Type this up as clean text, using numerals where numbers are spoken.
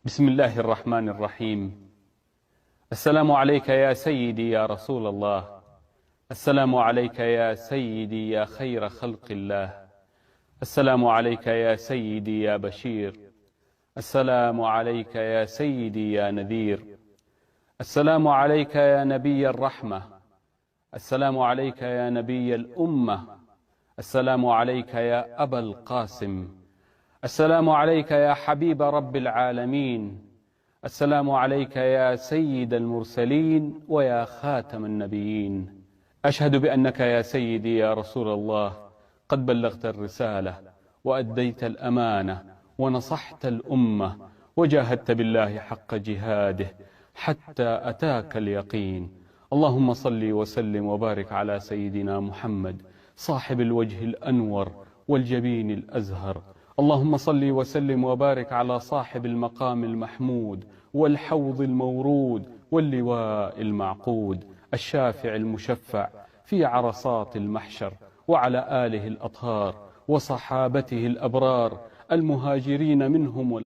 بسم الله الرحمن الرحيم. السلام عليك يا سيدي يا رسول الله. السلام عليك يا سيدي يا خير خلق الله. السلام عليك يا سيدي يا بشير. السلام عليك يا سيدي يا نذير. السلام عليك يا نبي الرحمة. السلام عليك يا نبي الأمة. السلام عليك يا أبا القاسم. السلام عليك يا حبيب رب العالمين. السلام عليك يا سيد المرسلين ويا خاتم النبيين. أشهد بأنك يا سيدي يا رسول الله قد بلغت الرسالة وأديت الأمانة ونصحت الأمة وجاهدت بالله حق جهاده حتى أتاك اليقين. اللهم صل وسلم وبارك على سيدنا محمد صاحب الوجه الأنور والجبين الأزهر. اللهم صل وسلم وبارك على صاحب المقام المحمود والحوض المورود واللواء المعقود الشافع المشفع في عرصات المحشر، وعلى آله الأطهار وصحابته الأبرار المهاجرين منهم